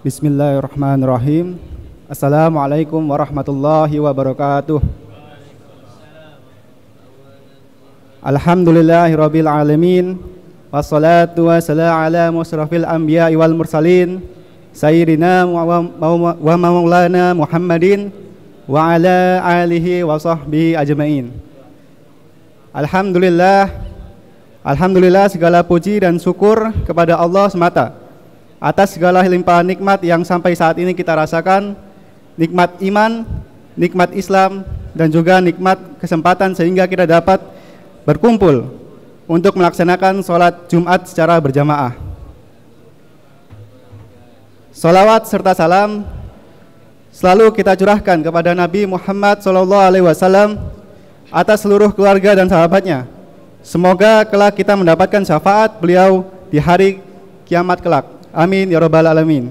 Bismillahirrahmanirrahim. Assalamualaikum warahmatullahi wabarakatuh. Alhamdulillahirabbil alamin. Wassalatu wassalamu ala musyrafil anbiya'i wal mursalin sayyidina wa maulana Muhammadin wa ala alihi wa sahbihi ajmain. Alhamdulillah segala puji dan syukur kepada Allah semata atas segala limpahan nikmat yang sampai saat ini kita rasakan, nikmat iman, nikmat Islam, dan juga nikmat kesempatan sehingga kita dapat berkumpul untuk melaksanakan sholat Jumat secara berjamaah. Sholawat serta salam selalu kita curahkan kepada Nabi Muhammad SAW atas seluruh keluarga dan sahabatnya. Semoga kelak kita mendapatkan syafaat beliau di hari kiamat kelak. Amin ya rabbal alamin.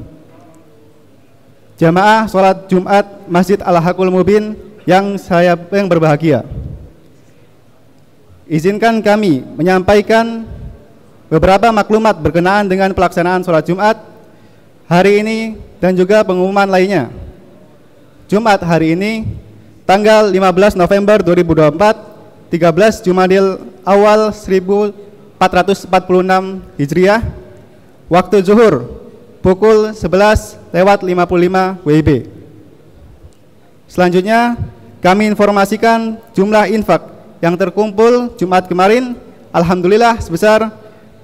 Jamaah sholat Jumat Masjid Al-Haqqul Mubin yang berbahagia, izinkan kami menyampaikan beberapa maklumat berkenaan dengan pelaksanaan sholat Jumat hari ini dan juga pengumuman lainnya. Jumat hari ini tanggal 15 November 2024, 13 Jumadil Awal 1446 Hijriah, waktu zuhur pukul 11:55 WIB. Selanjutnya kami informasikan jumlah infak yang terkumpul Jumat kemarin, alhamdulillah sebesar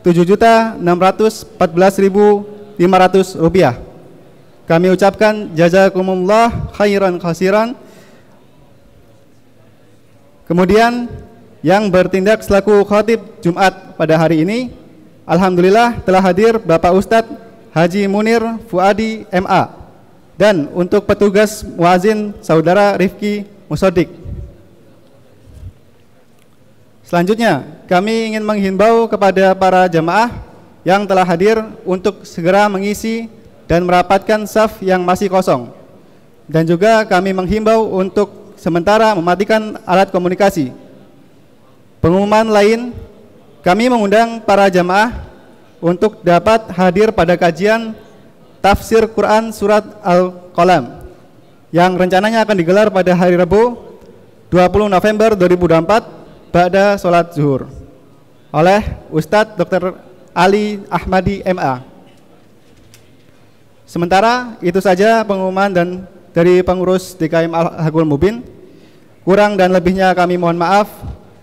Rp7.614.500. Kami ucapkan jazakumullah khairan khasiran. Kemudian yang bertindak selaku khatib Jumat pada hari ini, alhamdulillah telah hadir Bapak Ustadz Haji Munir Fuadi MA, dan untuk petugas muazin Saudara Rifki Musodik. Selanjutnya kami ingin menghimbau kepada para jamaah yang telah hadir untuk segera mengisi dan merapatkan saf yang masih kosong, dan juga kami menghimbau untuk sementara mematikan alat komunikasi. Pengumuman lain, kami mengundang para jamaah untuk dapat hadir pada kajian tafsir Quran surat Al-Qalam yang rencananya akan digelar pada hari Rabu 20 November 2024 pada sholat zuhur oleh Ustadz Dr. Ali Ahmadi MA. Sementara itu saja pengumuman dan dari pengurus DKM Al-Haqqul Mubin. Kurang dan lebihnya kami mohon maaf.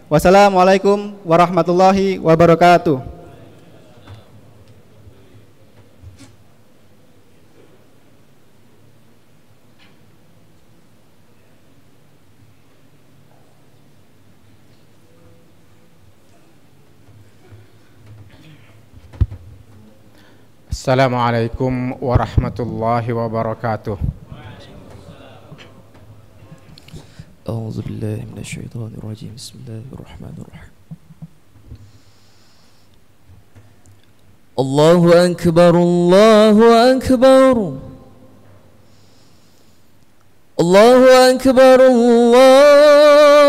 Wassalamualaikum warahmatullahi wabarakatuh. Assalamualaikum warahmatullahi wabarakatuh. A'udzu billahi minasyaitonir rajim. Bismillahirrahmanirrahim. Allahu akbar, Allahu akbar. Allahu akbar, Allahu akbar.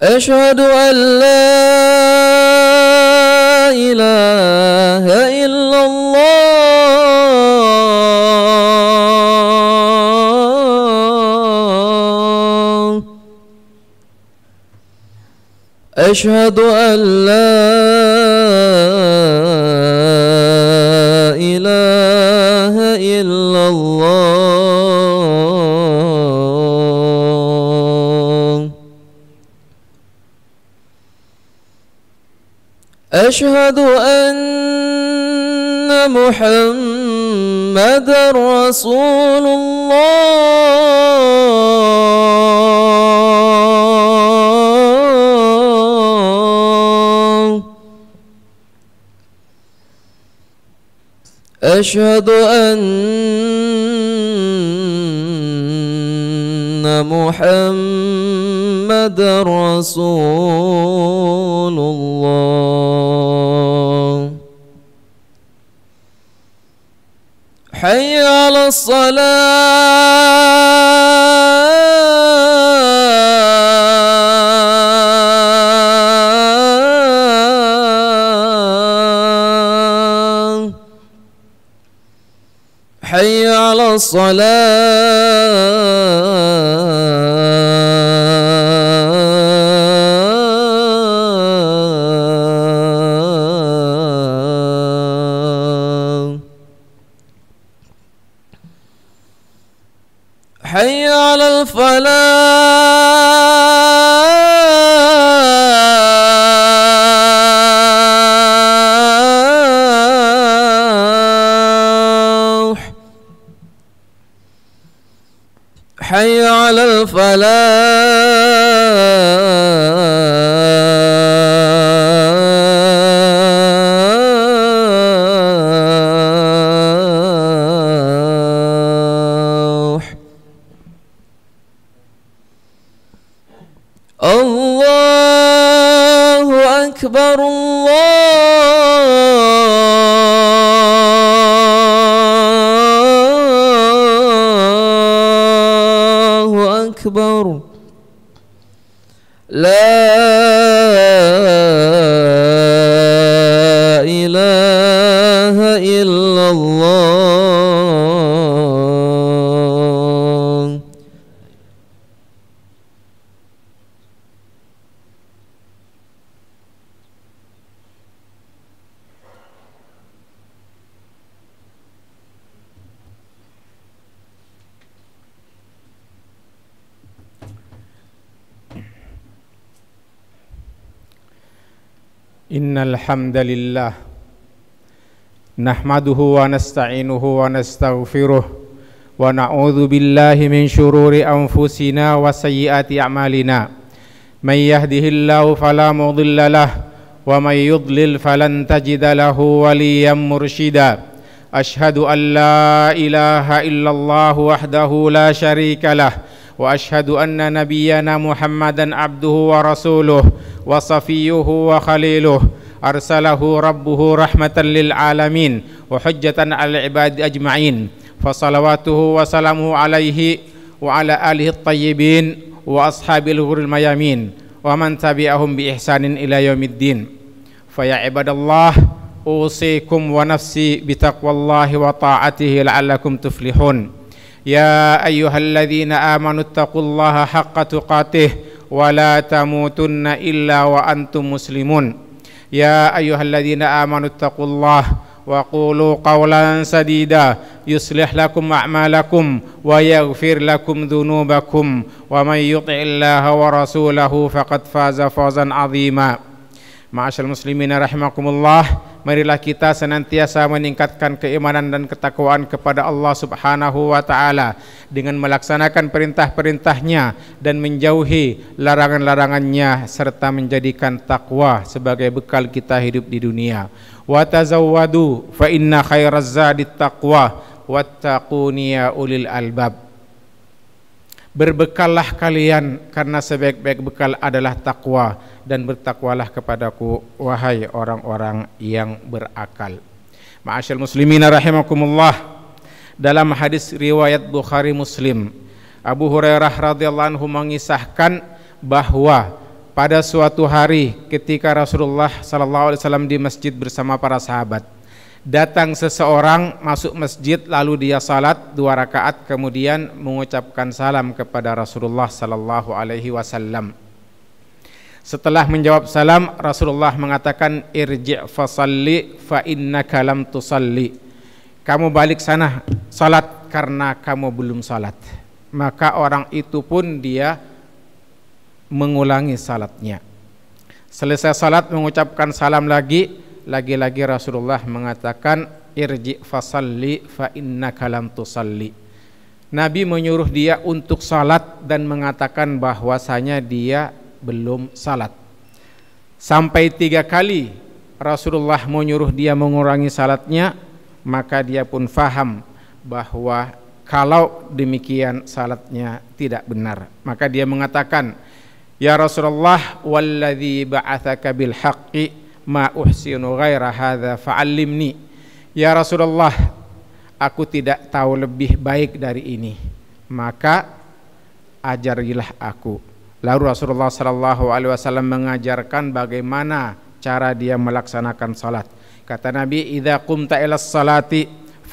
أشهد أن لا إله إلا الله أشهد أن لا إله إلا الله أشهد أن محمد رسول الله أشهد أن محمد رسول الله حي على الصلاة حي على الصلاة حي على الفلاح حي على الفلاح الله أكبر الله أكبر لا إله إلا الله. Innal hamdalillah nahmaduhu wa nasta'inuhu wa nastaghfiruh wa na'udzu billahi min shururi anfusina wa sayyiati a'malina. May yahdihillahu fala mudilla lahu wa may yudlil falan tajida lahu waliyyan mursyida. Ashhadu an la ilaha illallah wahdahu la syarika lah wa ashhadu anna nabiyyana Muhammadan abduhu wa rasuluh wa safiyuhu wa khaliluh arsalahu rabbuhu rahmatan lil alamin wa hujjatan al ibadi ajma'in fa salawatuhu wa salamuhu alaihi wa ala alihi at-tayyibin wa ashabil ghuril mayamin wa man tabi'ahum bi ihsanin ila yaumiddin. Fa ya ibadallah usikum wa nafsi bi taqwallahi wa ta'atihi la'allakum tuflihun. Ya ayyuhalladzina amanu taqullaha haqqa tuqatih wa la tamutunna illa wa antum muslimun. Ya ayyuhalladzina amanu taqullaha wa qulu qawlan sadida yuslih lakum a'malakum wa yaghfir lakum dhunubakum wa may yuti'illaha wa rasulahu faqad faza fawzan 'azima. Ma'asyiral muslimin rahimakumullah, marilah kita senantiasa meningkatkan keimanan dan ketakwaan kepada Allah Subhanahu wa taala dengan melaksanakan perintah-perintahnya dan menjauhi larangan-larangannya serta menjadikan takwa sebagai bekal kita hidup di dunia. Wa tazawwadu fa inna khairaz zadit taqwa wattaquni ya ulil albab. Berbekallah kalian karena sebaik-baik bekal adalah takwa, dan bertakwalah kepadaku wahai orang-orang yang berakal. Ma'asyiral muslimin rahimakumullah, dalam hadis riwayat Bukhari Muslim, Abu Hurairah radhiyallahu anhu mengisahkan bahwa pada suatu hari ketika Rasulullah sallallahu alaihi wasallam di masjid bersama para sahabat, datang seseorang masuk masjid lalu dia salat 2 rakaat kemudian mengucapkan salam kepada Rasulullah sallallahu alaihi wasallam. Setelah menjawab salam, Rasulullah mengatakan irji' fasalli fa innaka lam tusalli. Kamu balik sana salat karena kamu belum salat. Maka orang itu pun dia mengulangi salatnya. Selesai salat mengucapkan salam lagi-lagi Rasulullah mengatakan irji' fasalli fa innaka lam tusalli. Nabi menyuruh dia untuk salat dan mengatakan bahwasanya dia belum salat. Sampai 3 kali Rasulullah menyuruh dia mengurangi salatnya, maka dia pun faham bahwa kalau demikian salatnya tidak benar. Maka dia mengatakan, ya Rasulullah walladzi ba'atsaka bil haqqi ma uhsinu ghaira hadza fa'allimni. Ya Rasulullah, aku tidak tahu lebih baik dari ini, maka ajarilah aku. Lalu Rasulullah sallallahu alaihi wasallam mengajarkan bagaimana cara dia melaksanakan salat. Kata Nabi, idza qumta ilas salati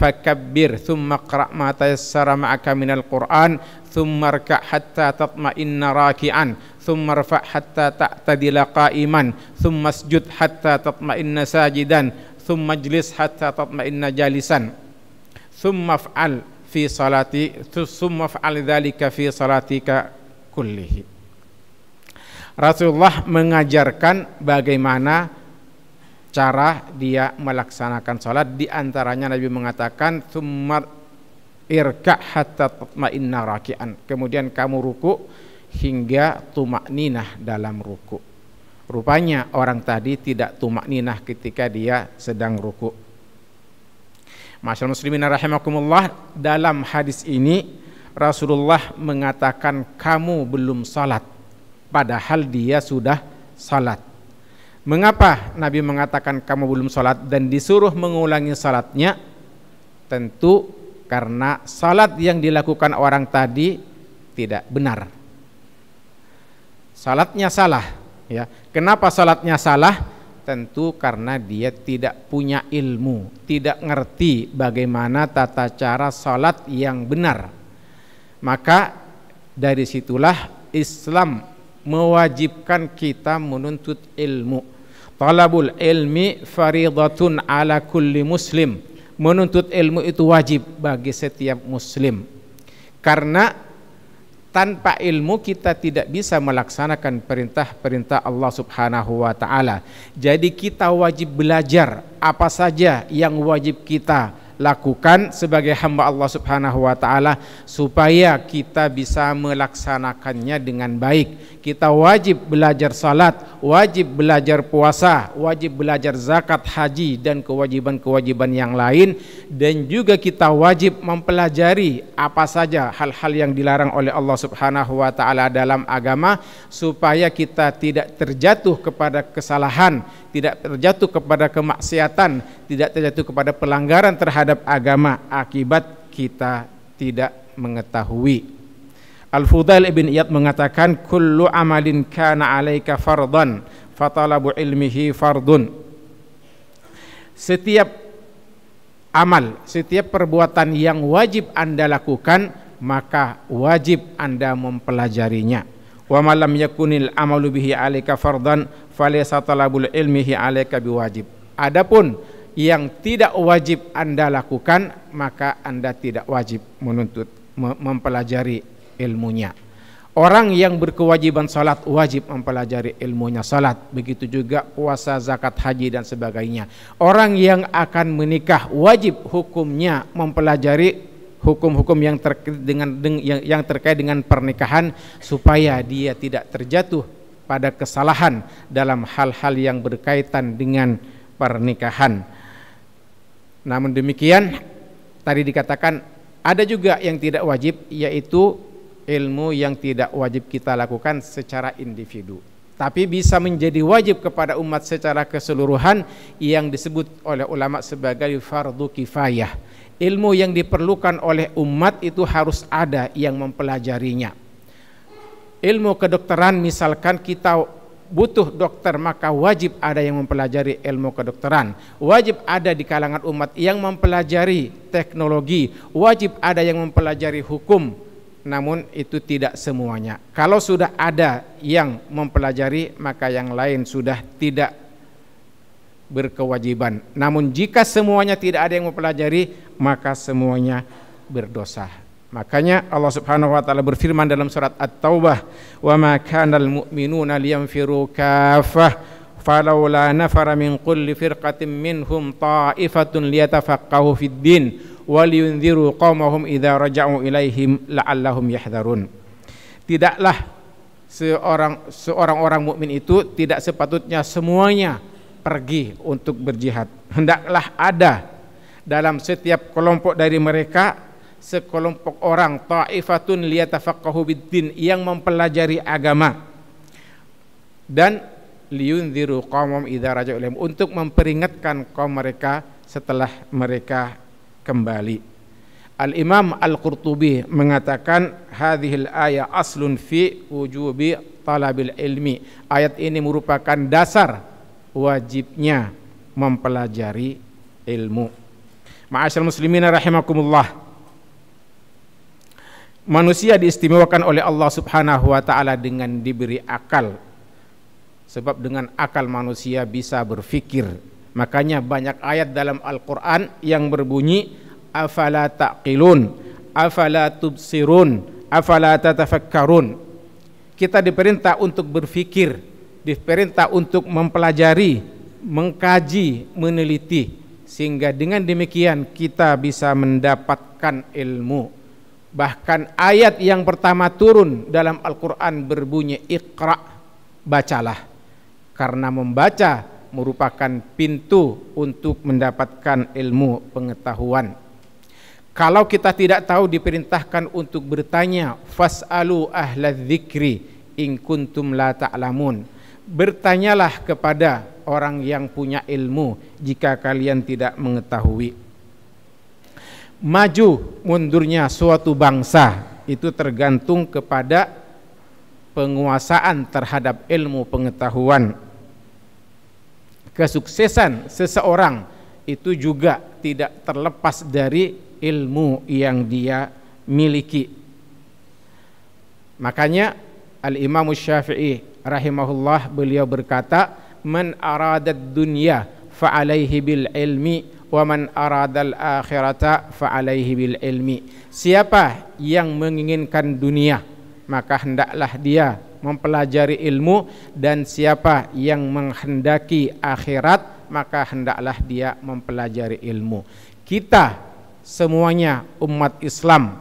fakabbir thumma qra' ma tayassara ma'aka minal Qur'an thumma rka' hatta tatma'inna raki'an thumma rfa' hatta ta'tadila qa'iman thumma isjud hatta tatma'inna sajidan thumma ijlis hatta tatma'inna jalisan thumma fa'al fi salati thumma fa'al dzalika fi salatika kullihi. Rasulullah mengajarkan bagaimana cara dia melaksanakan salat. Di antaranya Nabi mengatakan tsumma irka' hatta tatma'inna raki'an, kemudian kamu ruku hingga tumakninah dalam ruku. Rupanya orang tadi tidak tumakninah ketika dia sedang ruku. Masyaallah muslimin rahimakumullah, dalam hadis ini Rasulullah mengatakan kamu belum salat padahal dia sudah salat. Mengapa Nabi mengatakan kamu belum salat dan disuruh mengulangi salatnya? Tentu karena salat yang dilakukan orang tadi tidak benar. Salatnya salah, ya. Kenapa salatnya salah? Tentu karena dia tidak punya ilmu, tidak ngerti bagaimana tata cara salat yang benar. Maka dari situlah Islam mewajibkan kita menuntut ilmu. Talabul ilmi faridatun ala kulli muslim. Menuntut ilmu itu wajib bagi setiap muslim. Karena tanpa ilmu kita tidak bisa melaksanakan perintah-perintah Allah Subhanahu wa taala. Jadi kita wajib belajar apa saja yang wajib kita lakukan sebagai hamba Allah Subhanahu wa taala supaya kita bisa melaksanakannya dengan baik. Kita wajib belajar salat, wajib belajar puasa, wajib belajar zakat, haji dan kewajiban-kewajiban yang lain, dan juga kita wajib mempelajari apa saja hal-hal yang dilarang oleh Allah Subhanahu wa taala dalam agama supaya kita tidak terjatuh kepada kesalahan, tidak terjatuh kepada kemaksiatan, tidak terjatuh kepada pelanggaran terhadap agama akibat kita tidak mengetahui. Al-Fudail ibn Iyad mengatakan kullu amalin kana 'alaika fardan fatalabu ilmihi fardun. Setiap amal, setiap perbuatan yang wajib Anda lakukan, maka wajib Anda mempelajarinya. Wa ma lam yakunil amalu bihi 'alaika fardan falaysa talabul ilmihi 'alaika biwajib. Adapun yang tidak wajib Anda lakukan, maka Anda tidak wajib menuntut mempelajari ilmunya. Orang yang berkewajiban salat wajib mempelajari ilmunya salat, begitu juga puasa, zakat, haji dan sebagainya. Orang yang akan menikah wajib hukumnya mempelajari hukum-hukum yang terkait dengan pernikahan supaya dia tidak terjatuh pada kesalahan dalam hal-hal yang berkaitan dengan pernikahan. Namun demikian tadi dikatakan ada juga yang tidak wajib, yaitu ilmu yang tidak wajib kita lakukan secara individu, tapi bisa menjadi wajib kepada umat secara keseluruhan yang disebut oleh ulama sebagai fardu kifayah. Ilmu yang diperlukan oleh umat itu harus ada yang mempelajarinya. Ilmu kedokteran misalkan kita butuh dokter, maka wajib ada yang mempelajari ilmu kedokteran. Wajib ada di kalangan umat yang mempelajari teknologi, wajib ada yang mempelajari hukum. Namun itu tidak semuanya. Kalau sudah ada yang mempelajari, maka yang lain sudah tidak berkewajiban. Namun jika semuanya tidak ada yang mempelajari, maka semuanya berdosa. Makanya Allah Subhanahu wa taala berfirman dalam surat At-Taubah, "Wa ma kanal mu'minuna liyanfiru kaffah falawla nafara min kulli firqatin minhum ta'ifatun liyatafaqahu fid din waliyunziru qaumahum idza raja'u ilaihim la'allahum yahdharun." Tidaklah seorang mukmin itu tidak sepatutnya semuanya pergi untuk berjihad. Hendaklah ada dalam setiap kelompok dari mereka sekelompok orang, ta'ifatun liyatafaqahu biddin, yang mempelajari agama, dan liyunziru qaumahum idza raja'u ilaihim, untuk memperingatkan kaum mereka setelah mereka kembali. Al-Imam Al-Qurtubi mengatakan hadhil ayat aslun fi wujubi talabil ilmi. Ayat ini merupakan dasar wajibnya mempelajari ilmu. Ma'asyal muslimin rahimakumullah. Manusia diistimewakan oleh Allah Subhanahu wa taala dengan diberi akal. Sebab dengan akal manusia bisa berfikir. Makanya banyak ayat dalam Al-Qur'an yang berbunyi afala taqilun, afala tubsirun, afala tatafakkarun. Kita diperintah untuk berfikir, diperintah untuk mempelajari, mengkaji, meneliti, sehingga dengan demikian kita bisa mendapatkan ilmu. Bahkan ayat yang pertama turun dalam Al-Quran berbunyi Iqra, bacalah. Karena membaca merupakan pintu untuk mendapatkan ilmu pengetahuan. Kalau kita tidak tahu diperintahkan untuk bertanya, fas'alu ahla dzikri in kuntum la ta'lamun. Bertanyalah kepada orang yang punya ilmu jika kalian tidak mengetahui. Maju mundurnya suatu bangsa itu tergantung kepada penguasaan terhadap ilmu pengetahuan. Kesuksesan seseorang itu juga tidak terlepas dari ilmu yang dia miliki. Makanya Al-Imam Syafi'i rahimahullah beliau berkata, man aradad dunya fa alaihi bil ilmi wa man aradal akhirata fa alaihi bil ilmi. Siapa yang menginginkan dunia maka hendaklah dia mempelajari ilmu, dan siapa yang menghendaki akhirat maka hendaklah dia mempelajari ilmu. Kita semuanya umat Islam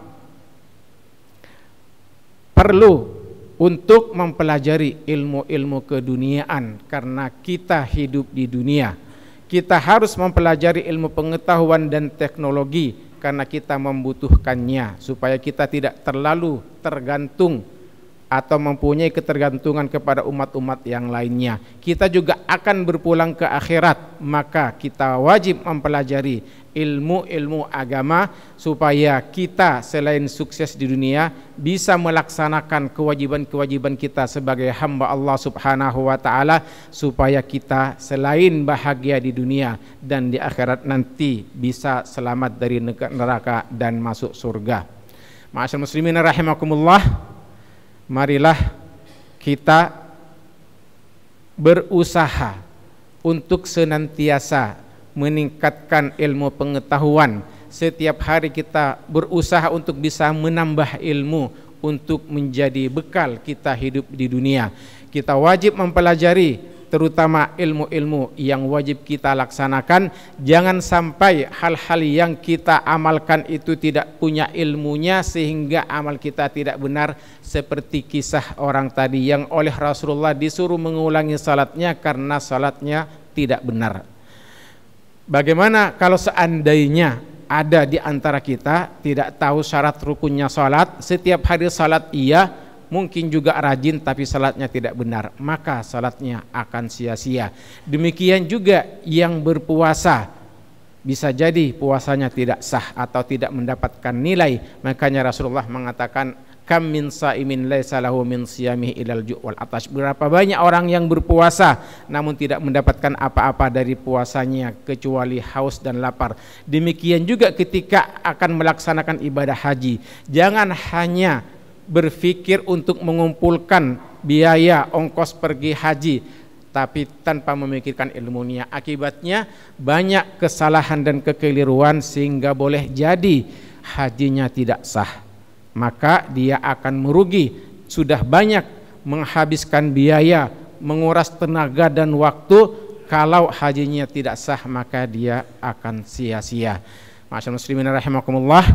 perlu untuk mempelajari ilmu-ilmu keduniaan karena kita hidup di dunia. Kita harus mempelajari ilmu pengetahuan dan teknologi karena kita membutuhkannya supaya kita tidak terlalu tergantung atau mempunyai ketergantungan kepada umat-umat yang lainnya. Kita juga akan berpulang ke akhirat, maka kita wajib mempelajari ilmu-ilmu agama supaya kita selain sukses di dunia bisa melaksanakan kewajiban-kewajiban kita sebagai hamba Allah Subhanahu wa taala, supaya kita selain bahagia di dunia dan di akhirat nanti bisa selamat dari neraka dan masuk surga. Ma'asyar muslimin rahimakumullah, marilah kita berusaha untuk senantiasa meningkatkan ilmu pengetahuan. Setiap hari kita berusaha untuk bisa menambah ilmu untuk menjadi bekal kita hidup di dunia. Kita wajib mempelajari terutama ilmu-ilmu yang wajib kita laksanakan. Jangan sampai hal-hal yang kita amalkan itu tidak punya ilmunya sehingga amal kita tidak benar, seperti kisah orang tadi yang oleh Rasulullah disuruh mengulangi salatnya karena salatnya tidak benar. Bagaimana kalau seandainya ada di antara kita tidak tahu syarat rukunnya salat, setiap hari salat iya, mungkin juga rajin tapi salatnya tidak benar, maka salatnya akan sia-sia. Demikian juga yang berpuasa, bisa jadi puasanya tidak sah atau tidak mendapatkan nilai. Makanya Rasulullah mengatakan, kam min saimin laisa lahu min siyamihi ilal ju' wal atash. Berapa banyak orang yang berpuasa namun tidak mendapatkan apa-apa dari puasanya kecuali haus dan lapar. Demikian juga ketika akan melaksanakan ibadah haji, jangan hanya berpikir untuk mengumpulkan biaya ongkos pergi haji tapi tanpa memikirkan ilmunya. Akibatnya banyak kesalahan dan kekeliruan sehingga boleh jadi hajinya tidak sah. Maka dia akan merugi, sudah banyak menghabiskan biaya, menguras tenaga dan waktu. Kalau hajinya tidak sah maka dia akan sia-sia. Ma'asyar muslimin rahimakumullah,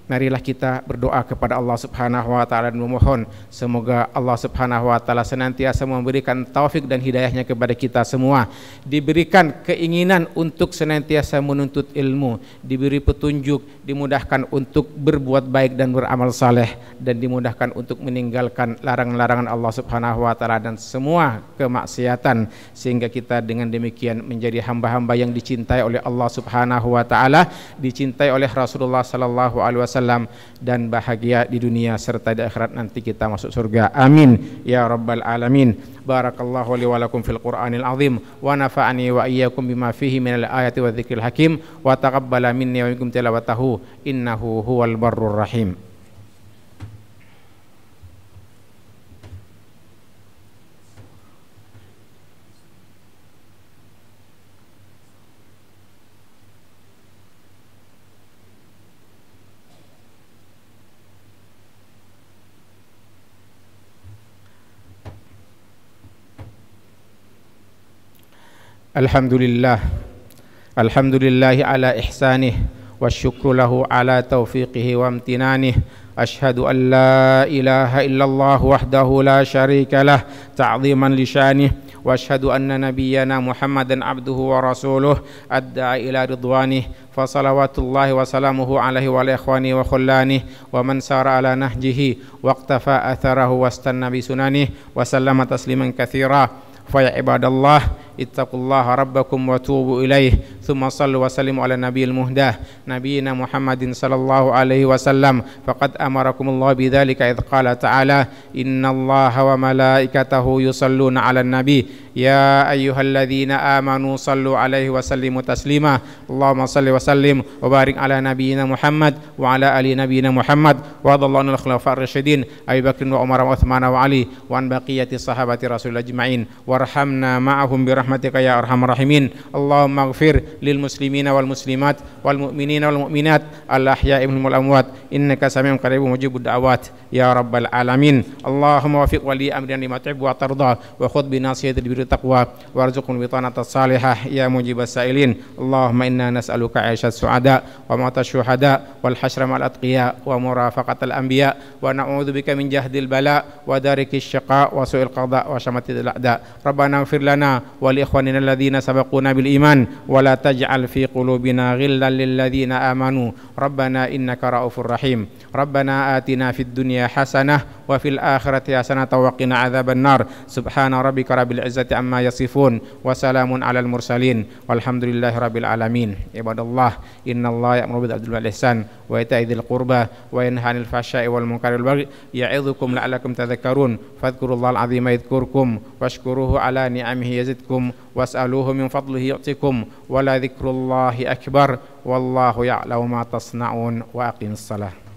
marilah kita berdoa kepada Allah Subhanahu wa taala dan memohon semoga Allah Subhanahu wa taala senantiasa memberikan taufik dan hidayahnya kepada kita semua, diberikan keinginan untuk senantiasa menuntut ilmu, diberi petunjuk, dimudahkan untuk berbuat baik dan beramal saleh, dan dimudahkan untuk meninggalkan larangan-larangan Allah Subhanahu wa taala dan semua kemaksiatan, sehingga kita dengan demikian menjadi hamba-hamba yang dicintai oleh Allah Subhanahu wa taala, dicintai oleh Rasulullah sallallahu alaihi wasallam, wasallam dan bahagia di dunia serta di akhirat nanti kita masuk surga. Amin ya rabbal alamin. Barakallahu li wa lakum fil Qur'anil azim wa nafa'ani wa iyyakum bima fihi minal ayati wa dzikril hakim wa taqabbala minni wa minkum tilawatahu innahu huwal barrur rahim. Alhamdulillah ala ihsanih wa syukru lahu ala taufiqihi wa amtinanih. Ashhadu an la ilaha illallah wahdahu la syarika lah ta'ziman li syanih wa ashhadu anna nabiyyana Muhammadan abduhu wa rasuluh adda'a ila ridwanih fa salawatullahi wa salamuhu alaihi wa ala ikhwani wa khullani wa man sara ala nahjihi wa iqtafa atharahu wastanna bi sunanih wa sallama tasliman katsira. Fa ya ibadallah ittaqullaha rabbakum wa tubu ilaih thumma sallu wa sallimu ala nabiyil muhdah nabiyina Muhammadin sallallahu alaihi wasallam faqad amarakumullah bidzalika idz qala ta'ala innallaha wa malaikatahu yusalluna 'alan nabi ya ayyuhalladzina amanu sallu alaihi wa sallimu taslima. Allahumma salli wa sallim wa barik ala nabiyyina Muhammad wa ala ali nabiyyina Muhammad wa radallahu anil khulafa'ir rasyidin Abi Bakr wa Umar wa Utsman wa Ali wa an baqiyati sahabati Rasulillah ajma'in warhamna ma'ahum birahmatika ya arhamar rahimin. Allahumma ighfir lil muslimina wal muslimat wal mu'minina wal mu'minat al ahya'i minhum wal amwat innaka sami'un qaribun mujibud da'awat ya rabbal alamin. Allahumma wafiq wali amrina lima tuhibbu wa tarda wa khudh bi nasiyati birri taqwa warzuqna bitanata salihah ya mujibas sa'ilin. Allahumma inna nas'aluka 'aishat su'ada wa mauta syuhada wal hasyra ma'al atqiya wa murafaqatal anbiya wa na'udzubika min jahdil bala wa darikis syaqa wa su'il qada wa syammatil a'da. Rabbana ighfir lana wa li ikhwanina alladhina sabaquna bil iman wa la taj'al fi qulubina ghillan lil ladzina amanu rabbana innaka ra'ufur rahim. Rabbana atina fid dunya hasanah wa fil akhirati hasanah wa qina adzaban nar. Subhana rabbika rabbil izzati amma yasifun wa salamun alal mursalin walhamdulillahi rabbil alamin. Ibadallah innallaha ya'muru bil 'adli wal ihsan wa ita'i dzil qurba wa yanha 'anil fahsya'i wal munkari wal baghi ya'idzukum la'allakum tadhakkarun fadhkurullahal 'azima yadhkurkum washkuruhu ala ni'amihi yazidkum was'aluhu min fadlihi yu'tikum wa la dzikrullahi akbar wallahu ya'lamu ma tasna'un wa aqimis salah.